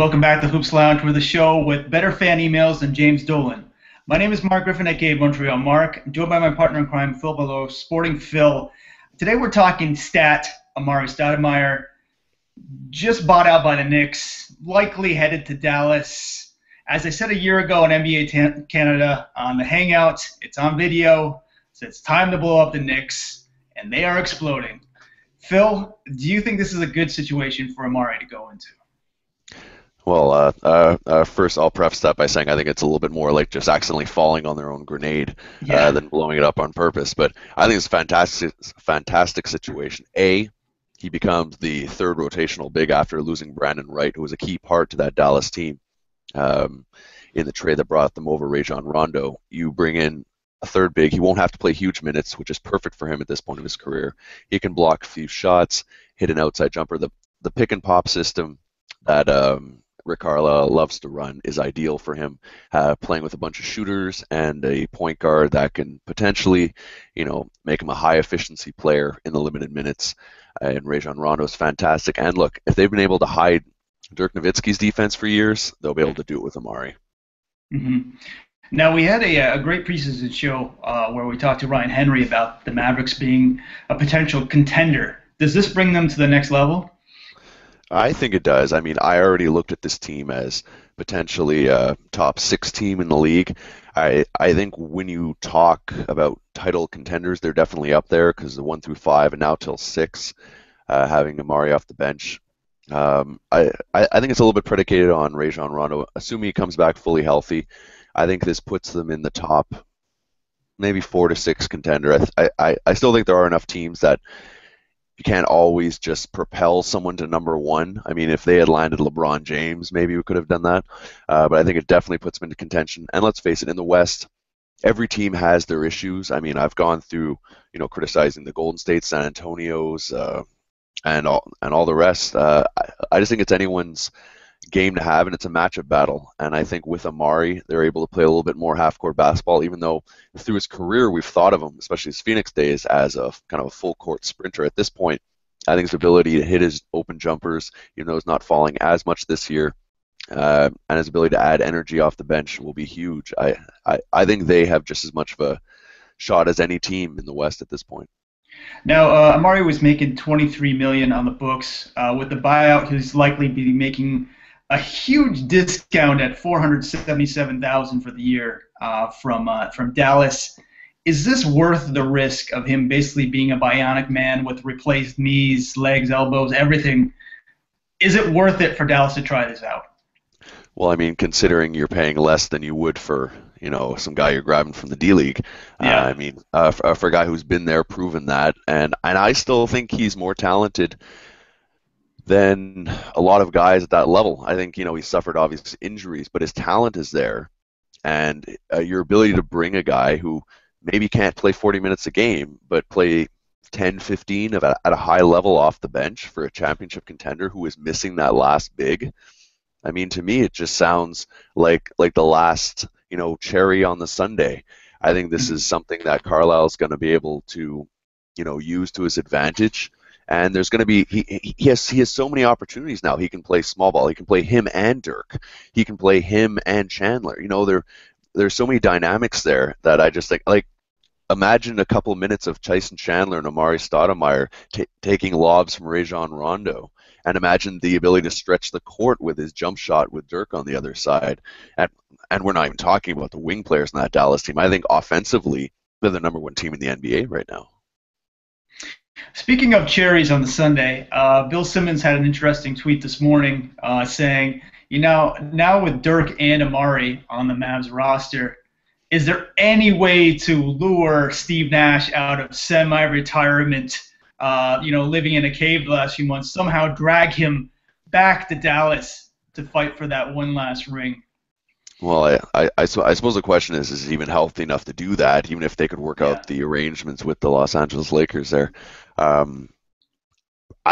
Welcome back to Hoops Lounge. We're the show with better fan emails than James Dolan. My name is Marc Griffin, aka Montreal Marc. I'm joined by my partner in crime, Phil Boileau, Sporting Phil. Today we're talking stat. Amar'e Stoudemire just bought out by the Knicks, likely headed to Dallas. As I said a year ago on NBA Canada on the Hangout, it's on video. So it's time to blow up the Knicks, and they are exploding. Phil, do you think this is a good situation for Amar'e to go into? Well, first I'll preface that by saying I think it's a little bit more like just accidentally falling on their own grenade than blowing it up on purpose. But I think it's a fantastic situation. He becomes the third rotational big after losing Brandon Wright, who was a key part to that Dallas team in the trade that brought them over Rajon Rondo. You bring in a third big. He won't have to play huge minutes, which is perfect for him at this point of his career. He can block a few shots, hit an outside jumper. The pick and pop system that Rick Carlisle loves to run is ideal for him, playing with a bunch of shooters and a point guard that can potentially, make him a high efficiency player in the limited minutes. And Rajon Rondo is fantastic. And look, if they've been able to hide Dirk Nowitzki's defense for years, they'll be able to do it with Amar'e. Mm-hmm. Now, we had a great preseason show where we talked to Ryan Henry about the Mavericks being a potential contender. Does this bring them to the next level? I think it does. I mean, I already looked at this team as potentially a top 6 team in the league. I think when you talk about title contenders, they're definitely up there because the 1 through 5 and now till 6, having Amar'e off the bench. I think it's a little bit predicated on Rajon Rondo. Assuming he comes back fully healthy, I think this puts them in the top maybe 4 to 6 contender. I still think there are enough teams that you can't always just propel someone to number 1. I mean, if they had landed LeBron James, maybe we could have done that. But I think it definitely puts them into contention. And let's face it, in the West, every team has their issues. I mean, I've gone through, criticizing the Golden State, San Antonio's, and all the rest. I just think it's anyone's game to have, and it's a matchup battle. And I think with Amar'e, they're able to play a little bit more half-court basketball, even though through his career we've thought of him, especially his Phoenix days, as a kind of a full-court sprinter. At this point, I think his ability to hit his open jumpers, even though he's not falling as much this year, and his ability to add energy off the bench will be huge. I think they have just as much of a shot as any team in the West at this point. Now, Amar'e was making $23 million on the books. With the buyout, he's likely be making a huge discount at $477,000 for the year from Dallas. Is this worth the risk of him basically being a bionic man with replaced knees, legs, elbows, everything? Is it worth it for Dallas to try this out? Well, I mean, considering you're paying less than you would for, some guy you're grabbing from the D League. Yeah. I mean, for a guy who's been there, proven that, and I still think he's more talented than a lot of guys at that level. I think, he suffered obvious injuries, but his talent is there. And your ability to bring a guy who maybe can't play 40 minutes a game, but play 10, 15 at a high level off the bench for a championship contender who is missing that last big. I mean, to me, it just sounds like the last, cherry on the sundae. I think this is something that Carlisle's going to be able to, use to his advantage. And there's going to be he has so many opportunities now. He can play small ball. He can play him and Dirk. He can play him and Chandler. There's so many dynamics there that I just think, like, imagine a couple of minutes of Tyson Chandler and Amar'e Stoudemire taking lobs from Rajon Rondo, and imagine the ability to stretch the court with his jump shot with Dirk on the other side. And we're not even talking about the wing players in that Dallas team. I think offensively they're the number 1 team in the NBA right now. Speaking of cherries on the Sunday, Bill Simmons had an interesting tweet this morning saying, now with Dirk and Amar'e on the Mavs roster, is there any way to lure Steve Nash out of semi-retirement, living in a cave the last few months, somehow drag him back to Dallas to fight for that one last ring? Well, I suppose the question is he even healthy enough to do that, even if they could work out the arrangements with the Los Angeles Lakers there? I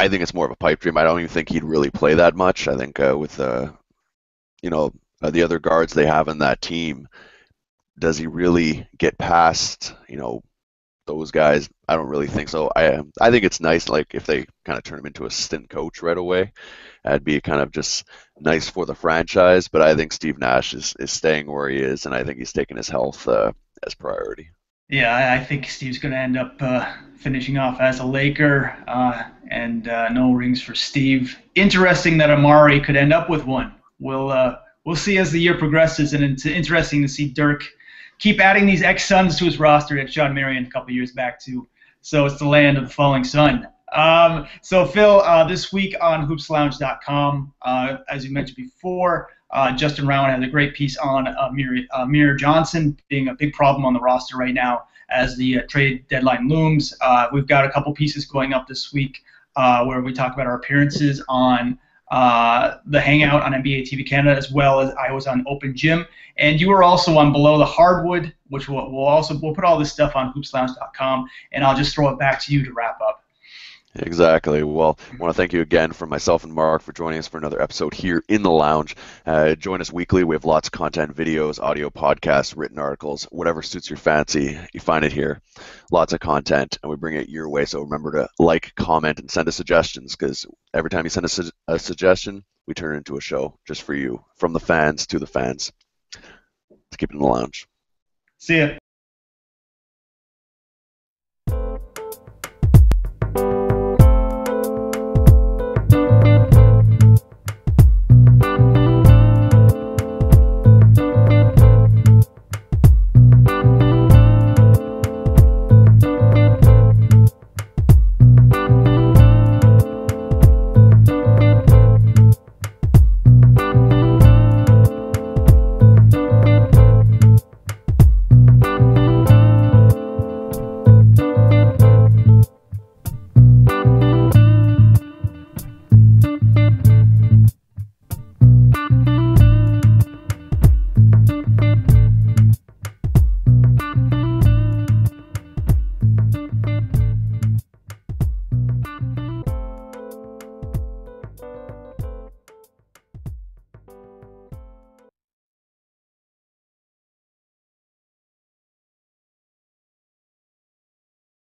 think it's more of a pipe dream. I don't even think he'd really play that much. I think with the other guards they have in that team, does he really get past, those guys, I don't really think so. I think it's nice, like if they kind of turn him into assistant coach right away. That'd be kind of just nice for the franchise. But I think Steve Nash is staying where he is, and I think he's taking his health as priority. Yeah, I think Steve's going to end up finishing off as a Laker, and no rings for Steve. Interesting that Amar'e could end up with one. We'll see as the year progresses, and it's interesting to see Dirk keep adding these ex-Suns to his roster that John Marion a couple years back too. So it's the land of the falling sun. So Phil, this week on hoopslounge.com, as you mentioned before, Justin Rowan has a great piece on Amir Johnson being a big problem on the roster right now as the trade deadline looms. We've got a couple pieces going up this week where we talk about our appearances on the Hangout on NBA TV Canada, as well as I was on Open Gym. And you were also on Below the Hardwood, which we'll put all this stuff on hoopslounge.com, and I'll just throw it back to you to wrap up. Exactly. Well, I want to thank you again from myself and Mark for joining us for another episode here in the lounge. Join us weekly. We have lots of content, videos, audio podcasts, written articles, whatever suits your fancy. You find it here. Lots of content, and we bring it your way. So remember to like, comment, and send us suggestions, because every time you send us a suggestion, we turn it into a show just for you, from the fans to the fans. Let's keep it in the lounge. See ya.